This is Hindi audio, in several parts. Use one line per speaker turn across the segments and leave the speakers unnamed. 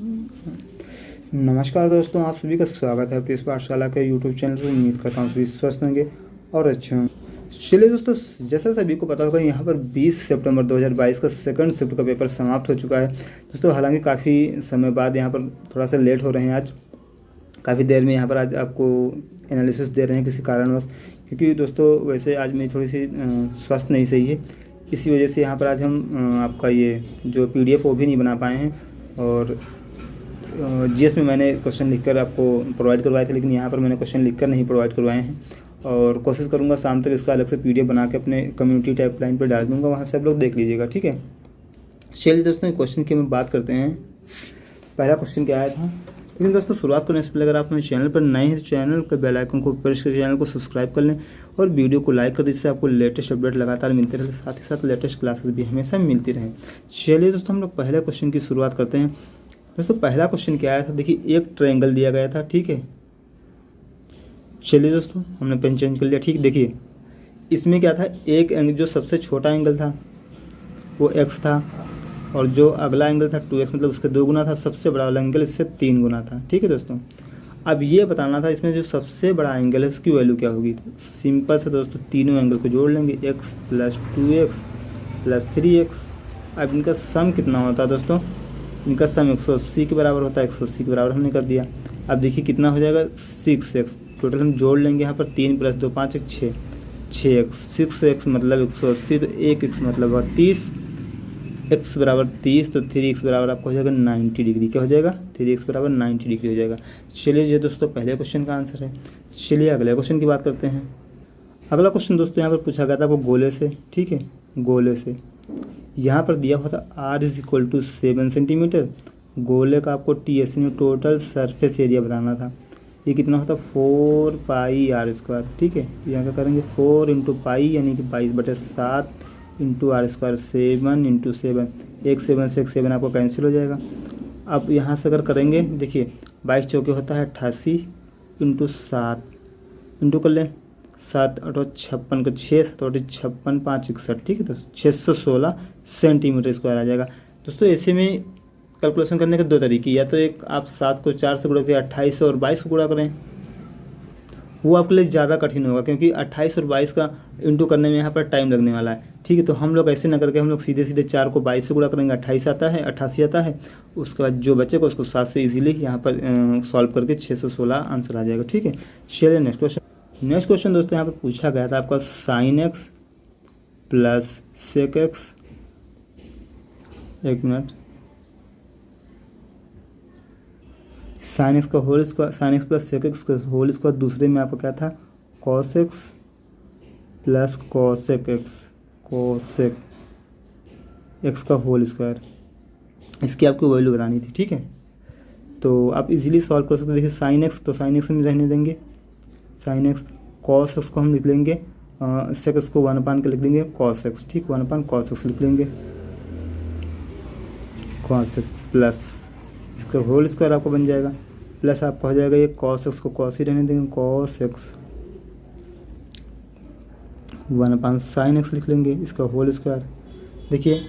नमस्कार दोस्तों, आप सभी का स्वागत है अपनी इस पाठशाला के यूट्यूब चैनल पर। उम्मीद करता हूँ सभी स्वस्थ होंगे और अच्छे होंगे। चलिए दोस्तों, जैसा सभी को पता होगा यहाँ पर 20 सितंबर 2022 का सेकंड शिफ्ट का पेपर समाप्त हो चुका है दोस्तों। हालांकि काफ़ी समय बाद यहाँ पर थोड़ा सा लेट हो रहे हैं। आज काफ़ी देर में यहाँ पर आज आपको एनालिसिस दे रहे हैं किसी कारणवश, क्योंकि दोस्तों वैसे आज मेरी थोड़ी सी स्वास्थ्य नहीं सही है। इसी वजह से यहाँ पर आज हम आपका ये जो PDF वो भी नहीं बना पाए हैं। और GS में मैंने क्वेश्चन लिखकर आपको प्रोवाइड करवाए थे, लेकिन यहाँ पर मैंने क्वेश्चन लिखकर नहीं प्रोवाइड करवाए हैं। और कोशिश करूँगा शाम तक इसका अलग से PDF बना के अपने कम्युनिटी टाइपलाइन पर डाल दूँगा, वहाँ से आप लोग देख लीजिएगा, ठीक है। चलिए दोस्तों, क्वेश्चन की हम बात करते हैं। पहला क्वेश्चन क्या आया था। लेकिन दोस्तों शुरुआत करने से पहले अगर आप मेरे चैनल पर नए हैं तो चैनल के बेल आइकन को प्रेस कर चैनल को सब्सक्राइब कर लें और वीडियो को लाइक कर दें, जिससे आपको लेटेस्ट अपडेट लगातार मिलते रहे, साथ ही साथ लेटेस्ट क्लासेस भी हमेशा मिलती रहें। चलिए दोस्तों, हम लोग पहले क्वेश्चन की शुरुआत करते हैं। दोस्तों पहला क्वेश्चन क्या आया था, देखिए एक ट्रायंगल दिया गया था, ठीक है। चलिए दोस्तों, हमने पेन चेंज कर लिया, ठीक। देखिए इसमें क्या था, एक एंगल जो सबसे छोटा एंगल था वो x था, और जो अगला एंगल था 2x, मतलब उसके 2 गुना था। सबसे बड़ा वाला एंगल इससे 3 गुना था, ठीक है दोस्तों। अब ये बताना था इसमें जो सबसे बड़ा एंगल है उसकी वैल्यू क्या होगी। तो सिंपल से दोस्तों तीनों एंगल को जोड़ लेंगे, x + 2x + 3x। अब इनका सम कितना होता है दोस्तों, इनका सम 180 के बराबर होता है। 180 के बराबर हमने कर दिया। अब देखिए कितना हो जाएगा, 6x। टोटल हम जोड़ लेंगे यहाँ पर 3 + 2 5 1 6 6x। 6x मतलब 180, तो 1x मतलब 30, x बराबर 30, तो 3x बराबर आपका हो जाएगा 90 डिग्री। क्या हो जाएगा, 3x बराबर 90 डिग्री हो जाएगा। चलिए ये दोस्तों पहले क्वेश्चन का आंसर है। चलिए अगले क्वेश्चन की बात करते हैं। अगला क्वेश्चन दोस्तों यहाँ पर पूछा गया था आपको गोले से, ठीक है। गोले से यहाँ पर दिया हुआ था r = 7 सेंटीमीटर। गोले का आपको TS में टोटल सरफेस एरिया बताना था। ये कितना होता, 4 πr², ठीक है। यहाँ क्या करेंगे, 4 × पाई यानी कि 22/7 × r², 7 × 7। एक 7 से एक 7 आपको कैंसिल हो जाएगा। अब यहाँ से अगर करेंगे, देखिए 22 चौके होता है 88 × 7 इंटू कर लें, 7 × 8 = 56 का 6 7 × 8 = 56 5 61, ठीक है। तो 616 सेंटीमीटर स्क्वायर आ जाएगा दोस्तों। ऐसे में कैलकुलेशन करने के 2 तरीके, या तो एक आप 7 को 4 से गुणा करें, 28 और 22 को गुणा करें, वो आपके लिए ज़्यादा कठिन होगा, क्योंकि 28 और 22 का इंटू करने में यहाँ पर टाइम लगने वाला है, ठीक है। तो हम लोग ऐसे ना करके हम लोग सीधे सीधे 4 को 22 से गुणा करेंगे, 28 आता है, 88 आता है। उसके बाद जो बचेगा उसको 7 से इजीली यहाँ पर सॉल्व करके 616 आंसर आ जाएगा, ठीक है। चलिए नेक्स्ट क्वेश्चन। नेक्स्ट क्वेश्चन दोस्तों यहाँ पर पूछा गया था आपका sin x + sec x, एक मिनट, sin x का whole square, sin x + sec x का होल स्क्वायर। दूसरे में आपका क्या था, cos x + cosec x, cosec x का होल स्क्वायर। इसकी आपको वैल्यू बतानी थी, ठीक है। तो आप इजीली सॉल्व कर सकते हैं। देखिए sin x, तो sin x में रहने देंगे sin x। cos x को हम लिख लेंगे, sec x को 1/के लिख देंगे cos x, ठीक। 1/cos x लिख लेंगे, cos x प्लस इसका होल स्क्वायर आपको बन जाएगा, प्लस आपका हो जाएगा ये cos x को cos ही रहने देंगे, cos x 1/sin x लिख लेंगे, इसका होल स्क्वायर। देखिए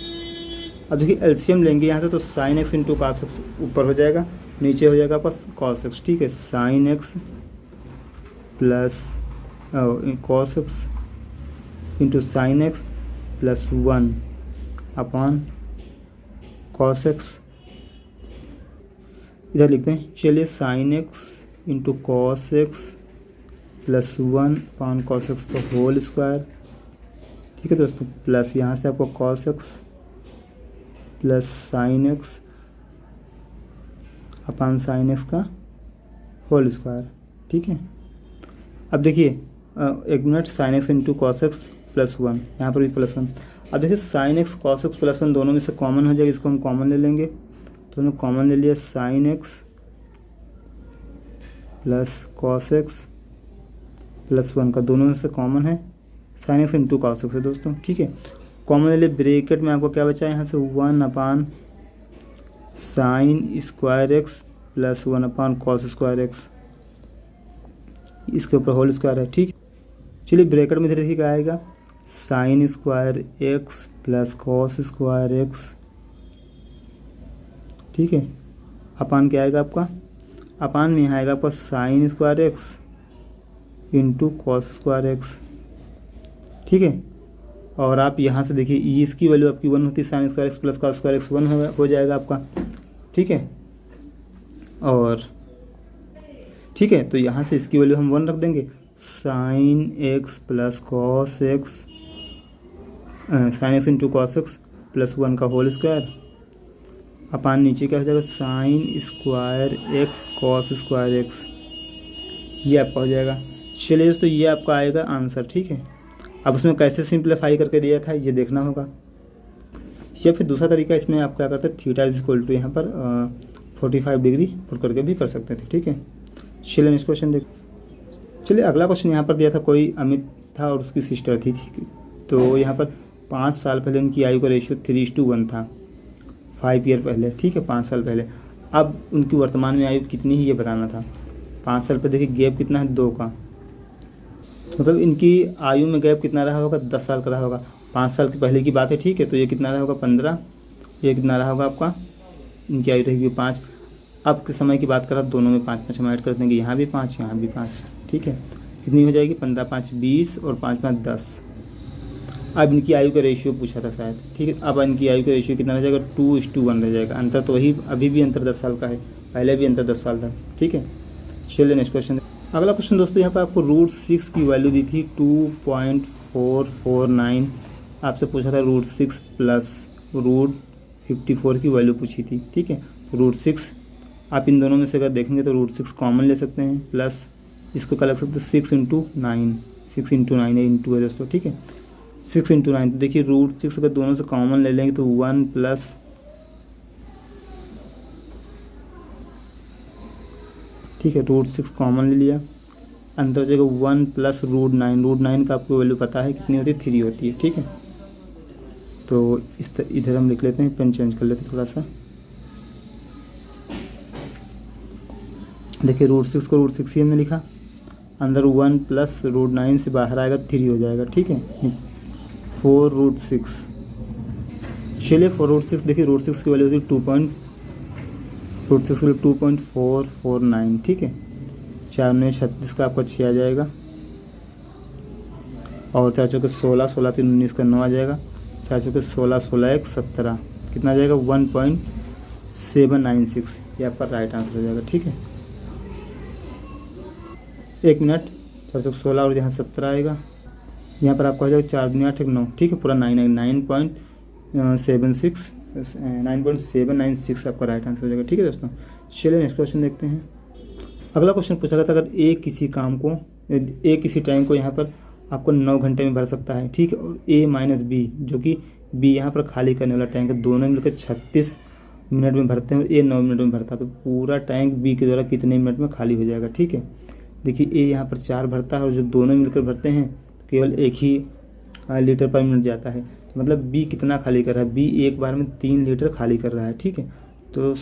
अब देखिए एलसीएम लेंगे यहाँ से, तो sin x × cos x ऊपर हो जाएगा, नीचे हो जाएगा आपका cos x, ठीक है। sin x plus cos x × sin x plus 1/cos x, इधर लिखते हैं। चलिए sin x × cos x plus 1/cos x का होल स्क्वायर, ठीक है दोस्तों। प्लस यहाँ से आपको cos x plus sin x /sin x का होल स्क्वायर, ठीक है। अब देखिए एक minute, sin x × cos x plus 1, यहाँ पर भी प्लस 1। अब देखिए sin x cos x plus 1 दोनों में से कॉमन हो जाएगा, इसको हम कॉमन ले लेंगे। तो हमने कॉमन ले लिया, sin x plus cos x plus 1 का दोनों में से कॉमन है, sin x × cos x है दोस्तों, ठीक है। कॉमन ले लिए, ब्रैकेट में आपको क्या बचा है यहाँ से, 1/sin square x plus 1/cos square x, इसके ऊपर होल स्क्वायर है, ठीक। चलिए ब्रैकेट में देखिए क्या आएगा, sin square x plus cos square x, ठीक है। अपान क्या आएगा आपका, अपान में यहाँ आएगा आपका sine square x into cos square x, ठीक है। और आप यहाँ से देखिए ई इसकी वैल्यू आपकी 1 होती है, sine square x plus cos square x 1 हो जाएगा आपका, ठीक है। और ठीक है, तो यहाँ से इसकी वैल्यू हम 1 रख देंगे, sine x plus cos x, sine x into cos x plus 1 का होल स्क्वायर, अपान नीचे क्या हो जाएगा, sine square x cos square x, ये आपका हो जाएगा। चलिए दोस्तों, ये आपका आएगा आंसर, ठीक है। अब उसमें कैसे सिंप्लीफाई करके दिया था ये देखना होगा, या फिर दूसरा तरीका इसमें आप क्या करते हैं, थीटा इज इक्वल टू यहाँ पर 45 डिग्री पुट करके भी कर सकते थे, ठीक है। चलिए नेक्स्ट क्वेश्चन देख। चलिए अगला क्वेश्चन यहाँ पर दिया था, कोई अमित था और उसकी सिस्टर थी, तो यहाँ पर 5 साल पहले उनकी आयु का रेशियो 3:1 था, 5 ईयर पहले, ठीक है, 5 साल पहले। अब उनकी वर्तमान में आयु कितनी ही ये बताना था। 5 साल पर देखिए गैप कितना है, 2 का, मतलब इनकी आयु में गैप कितना रहा होगा, 10 साल का रहा होगा। 5 साल की पहले की बात है, ठीक है, तो ये कितना रहा होगा 15, ये कितना रहा होगा आपका, इनकी आयु रहेगी 5। अब के समय की बात करा, दोनों में 5 हम ऐड कर देंगे, यहाँ भी 5 यहाँ भी 5, ठीक है, कितनी हो जाएगी, 15 5 20 और 5 5 10। अब इनकी आयु का रेशियो पूछा था शायद, ठीक है। अब इनकी आयु का रेशियो कितना रह जाएगा, 2:1 रह जाएगा। अंतर तो वही, अभी भी अंतर 10 साल का है, पहले भी अंतर 10 साल था, ठीक है। चलिए नेक्स्ट क्वेश्चन। अगला क्वेश्चन दोस्तों, यहाँ पर आपको √6 की वैल्यू दी थी 2.449, आपसे पूछा था √6 प्लस √54 की वैल्यू पूछी थी, ठीक है। √6 आप इन दोनों में से अगर देखेंगे तो √6 कॉमन ले सकते हैं, प्लस इसको क्या लग सकते हैं 6 × 9, 6 × 9 है, इंटू है दोस्तों, ठीक है, 6 × 9। तो देखिए √6 अगर दोनों से कॉमन ले लेंगे तो 1 प्लस, ठीक है, √6 कॉमन ले लिया, अंदर हो जाएगा 1 प्लस √9, √9 का आपको वैल्यू पता है कितनी होती है, 3 होती है, ठीक है। तो इधर हम लिख लेते हैं, पेन चेंज कर लेते हैं थोड़ा सा। देखिए √6 को √6 ही हमने लिखा, अंदर 1 प्लस √9 से बाहर आएगा 3 हो जाएगा, ठीक है, 4√6। चलिए 4√6, देखिए √6 की वैल्यू होती है 2.449, ठीक है। 4 9 36 का आपका 6 आ जाएगा, और 4 चौके 16, 16 3 19 का 9 आ जाएगा, 4 चौके 16, 16 1 17, कितना आ जाएगा 1.796, ये आपका राइट आंसर हो जाएगा, ठीक है। 1 मिनट, 4 चौके 16 और यहाँ 17 आएगा, यहाँ पर आपका हो जाएगा 4 दूनी 8 1 9, ठीक है, पूरा 9.796 आपका राइट आंसर हो जाएगा, ठीक है दोस्तों। चलिए नेक्स्ट क्वेश्चन देखते हैं। अगला क्वेश्चन पूछा गया था, अगर किसी टैंक को यहाँ पर आपको 9 घंटे में भर सकता है, ठीक है, और A-B जो कि B यहाँ पर खाली करने वाला टैंक है, दोनों मिलकर 36 मिनट में भरते हैं और A 9 मिनट में भरता है, तो पूरा टैंक B के द्वारा कितने मिनट में खाली हो जाएगा, ठीक है। देखिए A यहाँ पर 4 भरता है और जब दोनों मिलकर भरते हैं तो केवल 1 ही लीटर पर मिनट जाता है, मतलब B कितना खाली कर रहा है, B एक बार में 3 लीटर खाली कर रहा है, ठीक है। तो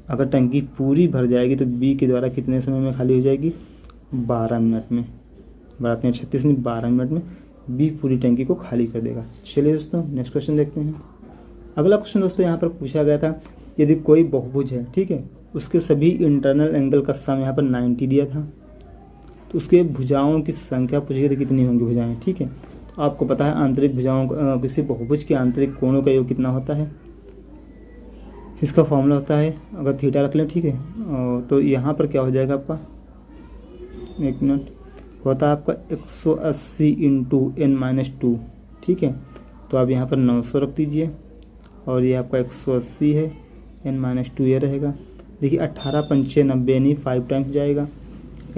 अगर टंकी पूरी भर जाएगी तो B के द्वारा कितने समय में खाली हो जाएगी, 12 मिनट में, बढ़ाते हैं 36 नहीं 12 मिनट में B पूरी टंकी को खाली कर देगा। चलिए दोस्तों नेक्स्ट क्वेश्चन देखते हैं। अगला क्वेश्चन दोस्तों यहाँ पर पूछा गया था, यदि कोई बहुभुज है, ठीक है, उसके सभी इंटरनल एंगल का सम यहाँ पर 90 दिया था, तो उसके भुजाओं की संख्या पूछी गई थी कितनी होंगी भुजाएं, ठीक है। तो आपको पता है आंतरिक भुजाओं किसी बहुभुज के आंतरिक कोणों का योग कितना होता है, इसका फॉर्मूला होता है, अगर थीटा रख लें, ठीक है, तो यहाँ पर क्या हो जाएगा आपका, 1 मिनट, होता है आपका 180 × n-2, ठीक है। तो आप यहाँ पर 900 रख दीजिए और ये आपका 180 है, n-2 ये रहेगा। देखिए 18 पंचे 90 यानी 5 टाइम्स जाएगा,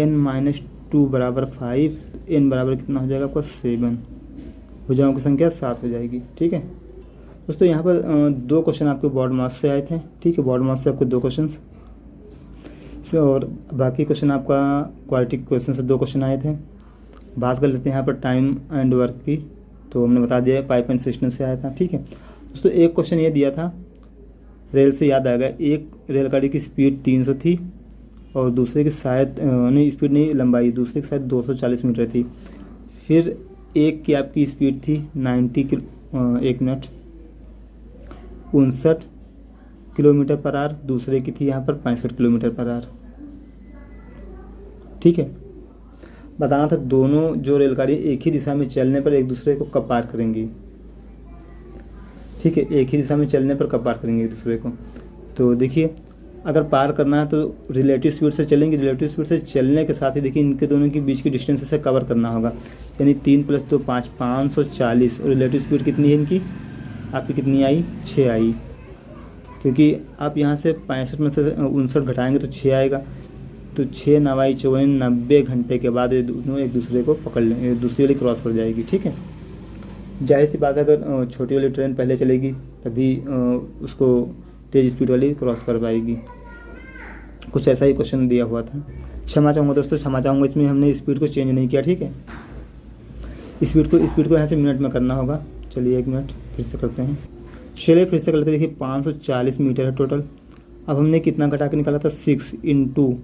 n-2 बराबर 5, n बराबर कितना हो जाएगा आपका 7, भुजाओं की संख्या 7 हो जाएगी, ठीक है दोस्तों। यहाँ पर 2 क्वेश्चन आपके बोर्ड मार्क्स से आए थे, ठीक है, बोर्ड मार्क्स से आपके 2 क्वेश्चन, और बाकी क्वेश्चन आपका क्वालिटी क्वेश्चन से 2 क्वेश्चन आए थे। बात कर लेते हैं यहाँ पर टाइम एंड वर्क की, तो हमने बता दिया पाइप एंड सिस्टम से आया था, ठीक है दोस्तों। एक क्वेश्चन ये दिया था, रेल से याद आ गया, एक रेलगाड़ी की स्पीड 300 थी और दूसरे की शायद नहीं, स्पीड नहीं लंबाई, दूसरे की शायद 240 मीटर थी। फिर एक की आपकी स्पीड थी 90 1 मिनट 59 किलोमीटर पर आवर, दूसरे की थी यहाँ पर 65 किलोमीटर पर आवर। ठीक है, बताना था दोनों जो रेलगाड़ी एक ही दिशा में चलने पर एक दूसरे को कब पार करेंगी। ठीक है, एक ही दिशा में चलने पर कब पार करेंगे एक दूसरे को। तो देखिए, अगर पार करना है तो रिलेटिव स्पीड से चलेंगे। रिलेटिव स्पीड से चलने के साथ ही देखिए इनके दोनों के बीच की डिस्टेंस से कवर करना होगा, यानी 3 + 2 5, 540। रिलेटिव स्पीड कितनी है इनकी, आपकी कितनी आई, 6 आई, क्योंकि आप यहाँ से 65 में से 59 घटाएंगे तो 6 आएगा। तो 6 9 54, 90 घंटे के बाद ये दोनों एक दूसरे को पकड़ लेंगे, दूसरी वाली क्रॉस कर जाएगी। ठीक है, जाहिर सी बात है अगर छोटी वाली ट्रेन पहले चलेगी तभी उसको तेज़ स्पीड वाली क्रॉस कर पाएगी। कुछ ऐसा ही क्वेश्चन दिया हुआ था। क्षमा चाहूँगा दोस्तों, क्षमा चाहूँगा, इसमें हमने स्पीड को चेंज नहीं किया। ठीक है, स्पीड को यहाँ से मिनट में करना होगा। चलिए 1 मिनट फिर से करते हैं। चलिए फिर से कर लेते हैं। देखिए 540 मीटर है टोटल। अब हमने कितना घटा के निकाला था, 6 ×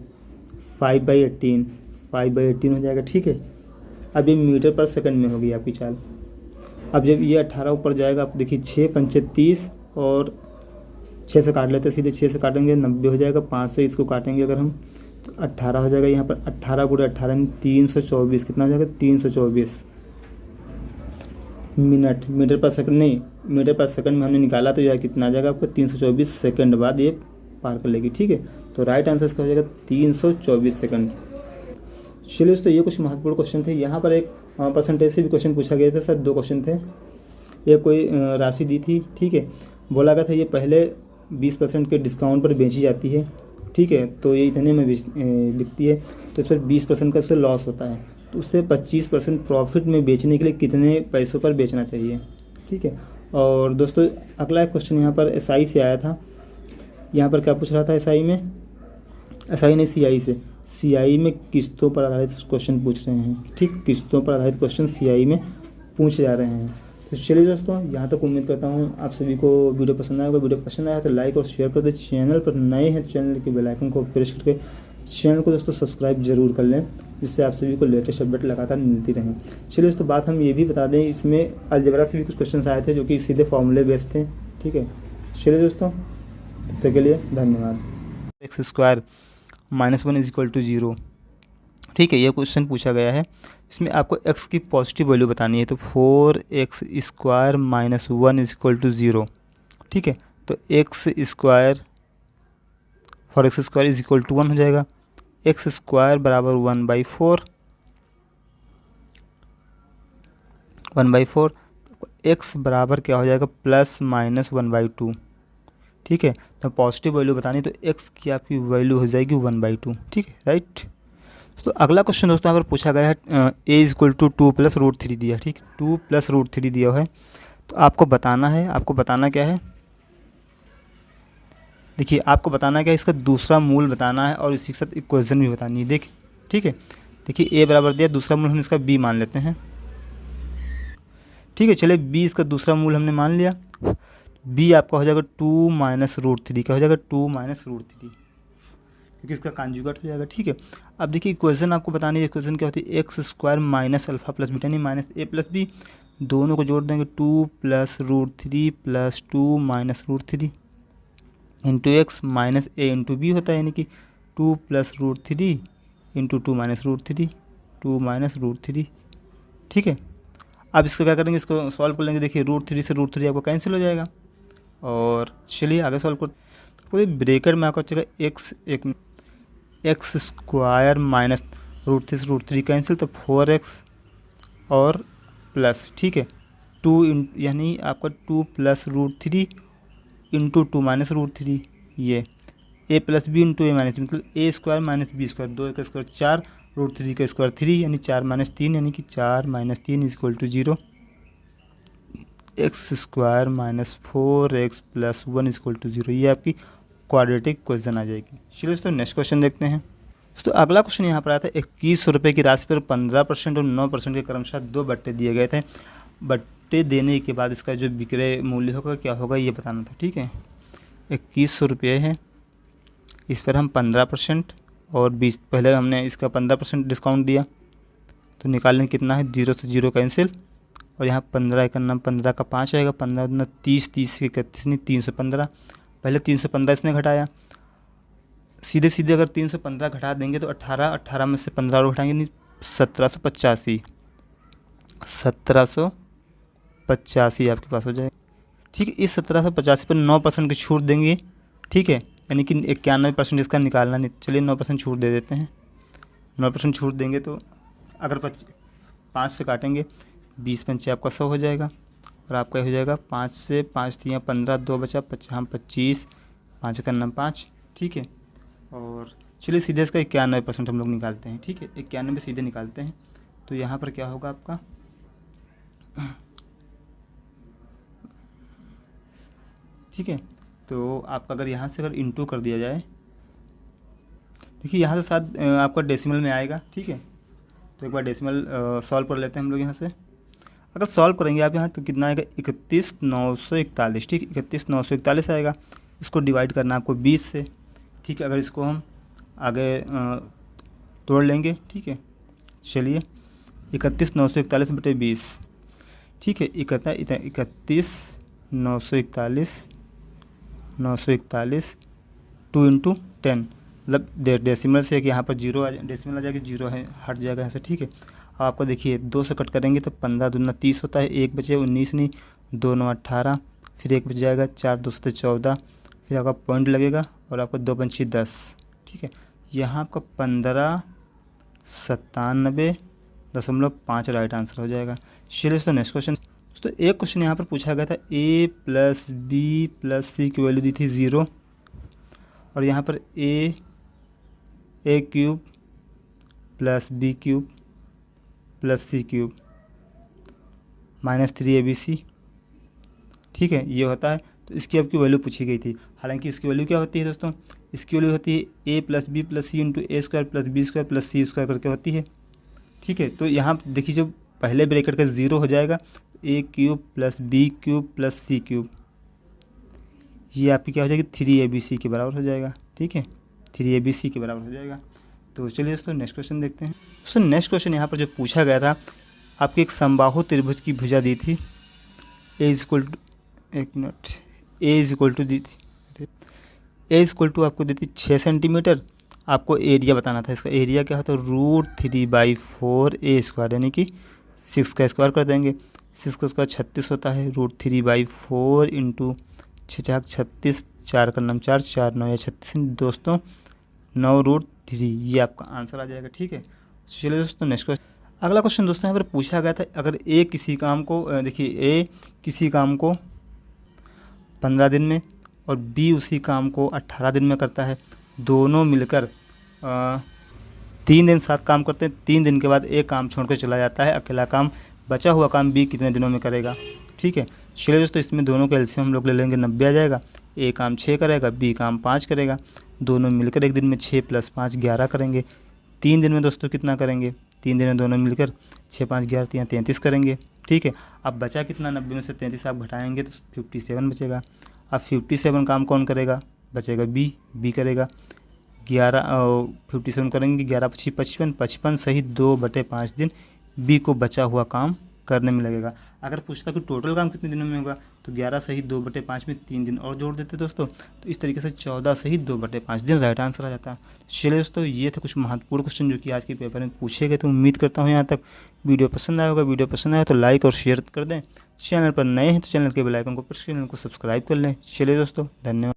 5/18, 5/18 हो जाएगा। ठीक है, अब ये मीटर पर सेकंड में होगी आपकी चाल। अब जब ये 18 ऊपर जाएगा, आप देखिए 6 × 5 = 30 और 6 से काट लेते हैं, सीधे 6 से काटेंगे 90 हो जाएगा। 5 से इसको काटेंगे अगर हम तो 18 हो जाएगा। यहाँ पर 18 × 18 324, कितना हो जाएगा, 324 मिनट। मीटर पर सेकंड नहीं, मीटर पर सेकंड में हमने निकाला तो यह कितना आ जाएगा आपका, 324 सेकंड बाद ये पार कर लेगी। ठीक है, तो राइट आंसर इसका हो जाएगा 324 सेकंड। चलिए दोस्तों, ये कुछ महत्वपूर्ण क्वेश्चन थे। यहाँ पर एक परसेंटेज से भी क्वेश्चन पूछा गया था, सर 2 क्वेश्चन थे। एक कोई राशि दी थी। ठीक है, बोला गया था ये पहले 20% के डिस्काउंट पर बेची जाती है। ठीक है, तो ये इतने में बिकती है, तो इस पर 20% का उससे लॉस होता है, तो उससे 25% प्रॉफिट में बेचने के लिए कितने पैसों पर बेचना चाहिए। ठीक है, और दोस्तों अगला क्वेश्चन यहाँ पर एसआई से आया था। यहाँ पर क्या पूछ रहा था एसआई में, एसआई नहीं सीआई से, सीआई में किस्तों पर आधारित क्वेश्चन पूछ रहे हैं। ठीक, किस्तों पर आधारित क्वेश्चन सीआई में पूछे जा रहे हैं। तो चलिए दोस्तों, यहाँ तक उम्मीद करता हूँ आप सभी को वीडियो पसंद आएगा। वीडियो पसंद आया तो लाइक और शेयर कर दें। चैनल पर नए हैं तो चैनल के बेल आइकन को प्रेस करके चैनल को दोस्तों सब्सक्राइब जरूर कर लें, जिससे आप सभी को लेटेस्ट अपडेट लगातार मिलती रहें। चलिए दोस्तों, बात हम ये भी बता दें, इसमें अलजेब्रा से भी कुछ क्वेश्चन आए थे जो कि सीधे फॉर्मूले बेस्ड थे। ठीक है, चलिए दोस्तों, तब तक के लिए धन्यवाद। x² - 1 = 0। ठीक है, ये क्वेश्चन पूछा गया है। इसमें आपको x की पॉजिटिव वैल्यू बतानी है, तो 4x² - 1 = 0। ठीक है, तो x² फॉर x² = 1 हो जाएगा। x² = 1/4, 1/4 x बराबर क्या हो जाएगा, +-1/2। ठीक है, तो पॉजिटिव वैल्यू बतानी तो x की आपकी वैल्यू हो जाएगी 1/2। ठीक है, राइट। तो अगला क्वेश्चन दोस्तों यहाँ पर पूछा गया है, a = 2 + √3 दिया। ठीक, 2 + √3 दिया है, तो आपको बताना है, आपको बताना क्या है, देखिए आपको बताना क्या है, इसका दूसरा मूल बताना है और इसी के साथ इक्वेशन भी बतानी है। देखिए, ठीक है, देखिए a बराबर दिया, दूसरा मूल हम इसका b मान लेते हैं। ठीक है, चलिए b इसका दूसरा मूल हमने मान लिया। b आपका हो जाएगा 2 - √3, क्या हो जाएगा, 2 - √3, क्योंकि इसका कॉन्जुगेट हो जाएगा। ठीक है, अब देखिए इक्वेशन आपको बतानी है। इक्वेशन क्या होती है, x² - α + β यानी -a + b, दोनों को जोड़ देंगे, 2 + √3 + 2 - √3 into x minus a into b होता है, यानी कि 2 + √3 इंटू 2 - √3, 2 - √3। ठीक है, अब इसको क्या करेंगे, इसको सॉल्व कर लेंगे। देखिए √3 से √3 आपको कैंसिल हो जाएगा, और चलिए आगे सॉल्व कर। कोई ब्रैकेट में आपको चलेगा x² - √3 से √3 कैंसिल, तो 4x और प्लस। ठीक है, 2 यानी आपका 2 + √3 इंटू 2 - √3, ये a + b into a - b, मतलब a² - b², 2 का स्क्वायर 4, √3 का स्क्वायर 3 यानी 4 - 3, यानी कि 4 - 3 = 0। x² - 4x + 1 = 0, ये आपकी क्वाड्रेटिक क्वेश्चन आ जाएगी। चलिए दोस्तों नेक्स्ट क्वेश्चन देखते हैं। तो अगला क्वेश्चन यहाँ पर आता है, 2100 रुपये की राशि पर 15% और 9% के क्रमशः 2 बट्टे दिए गए थे। बट्टे देने के बाद इसका जो विक्रय मूल्य होगा क्या होगा, ये बताना था। ठीक है, 2100 रुपये है, इस पर हम 15% और 20, पहले हमने इसका 15% डिस्काउंट दिया, तो निकालने कितना है, 0 से 0 कैंसिल, और यहाँ 15 का नाम 15 का 5 आएगा, 15 दूना 30, 30 के 31 नहीं, 315, पहले 315 इसने घटाया, सीधे सीधे अगर 315 घटा देंगे तो 18 में से 15 और घटाएंगे, नहीं 1785 आपके पास हो जाएगा। ठीक है, इस 1785 पर 9% की छूट देंगे। ठीक है, यानी कि 91% इसका निकालना नहीं, चलिए 9% छूट दे देते हैं। 9% छूट देंगे तो अगर 5 से काटेंगे 20 पंचे आपका 100 हो जाएगा, और आपका हो जाएगा 5 से 5 3 15, 2 बचा 25, 5 का 5। ठीक है, और चलिए सीधे इसका 91% हम लोग निकालते हैं। ठीक है, 91 सीधे निकालते हैं तो यहाँ पर क्या होगा आपका, ठीक है, तो आपका अगर यहाँ से अगर इंटू कर दिया जाए, देखिए यहाँ से साथ आपका डेसिमल में आएगा। ठीक है, तो एक बार डेसिमल सॉल्व कर लेते हैं हम लोग यहाँ से। अगर सॉल्व करेंगे आप यहाँ तो कितना आएगा, 31,941। ठीक, 31,941 आएगा। इसको डिवाइड करना है आपको 20 से। ठीक है, अगर इसको हम आगे तोड़ लेंगे, ठीक है, चलिए 31,941/20। ठीक है, 31,941 2 × 10, मतलब डेसिमल से कि यहाँ पर जीरो डेसिमल आ जाएगी, जीरो है हट जाएगा यहाँ से। ठीक है, अब आपको देखिए 2 से कट करेंगे तो 15 दूना 30 होता है, 1 बचे 19 नहीं, 2 9 18, फिर 1 बच जाएगा, 4 2 7 14, फिर आपका पॉइंट लगेगा और आपका 2 पंची 10। ठीक है, यहाँ आपका 1597.5 राइट आंसर हो जाएगा। चलिए दोस्तों नेक्स्ट क्वेश्चन। दोस्तों एक क्वेश्चन यहाँ पर पूछा गया था, a + b + c की वैल्यू दी थी 0, और यहाँ पर a³ + b³ + c³ -3abc। ठीक है, ये होता है, तो इसकी आपकी वैल्यू पूछी गई थी। हालांकि इसकी वैल्यू क्या होती है दोस्तों, इसकी वैल्यू होती है a + b + c × a² + b² + c² करके होती है। ठीक है, तो यहाँ देखिए जब पहले ब्रैकेट का 0 हो जाएगा, a³ + b³ + c³, ये आपकी क्या हो जाएगी, 3abc के बराबर हो जाएगा। ठीक है, 3abc के बराबर हो जाएगा। तो चलिए दोस्तों नेक्स्ट क्वेश्चन देखते हैं। दोस्तों नेक्स्ट क्वेश्चन यहाँ पर जो पूछा गया था, आपकी एक समबाहु त्रिभुज की भुजा दी थी, a = आपको दी थी 6 सेंटीमीटर। आपको एरिया बताना था, इसका एरिया क्या होता है, √3/4a², यानी कि 6 का स्क्वायर कर देंगे। 6 का स्क्वायर 36 होता है, √3/4 × 6 × 36, 4 का 4, 4 9 या 36 दोस्तों 9√3, ये आपका आंसर आ जाएगा। ठीक है, चलिए दोस्तों नेक्स्ट क्वेश्चन। अगला क्वेश्चन दोस्तों यहाँ पर पूछा गया था, अगर ए किसी काम को देखिए ए किसी काम को 15 दिन में और बी उसी काम को 18 दिन में करता है, दोनों मिलकर 3 दिन साथ काम करते हैं, 3 दिन के बाद एक काम छोड़कर चला जाता है, अकेला काम, बचा हुआ काम बी कितने दिनों में करेगा। ठीक है, चलिए दोस्तों इसमें दोनों का एलसीएम हम लोग ले लेंगे, 90 आ जाएगा। ए काम 6 करेगा, बी काम 5 करेगा, दोनों मिलकर एक दिन में 6 + 5 11 करेंगे। 3 दिन में दोस्तों कितना करेंगे, 3 दिन में दोनों मिलकर 6 5 11 33 करेंगे। ठीक है, अब बचा कितना, 90 में से 33 आप घटाएंगे तो 57 बचेगा। अब 57 काम कौन करेगा, बचेगा बी करेगा। 57 करेंगे, 11 × 5 = 55 सही 2/5 दिन बी को बचा हुआ काम करने में लगेगा। अगर पूछता कि टोटल काम कितने दिनों में होगा, तो 11 सही 2/5 में 3 दिन और जोड़ देते दोस्तों, तो इस तरीके से 14 सही 2/5 दिन राइट आंसर आ जाता है। चलिए दोस्तों ये थे कुछ महत्वपूर्ण क्वेश्चन जो कि आज के पेपर में पूछे गए थे। उम्मीद करता हूँ यहाँ तक वीडियो पसंद आया होगा। वीडियो पसंद आया तो लाइक और शेयर कर दें। चैनल पर नए हैं तो चैनल के बेल आइकन को प्रेस कर चैनल को सब्सक्राइब कर लें। चलिए दोस्तों धन्यवाद।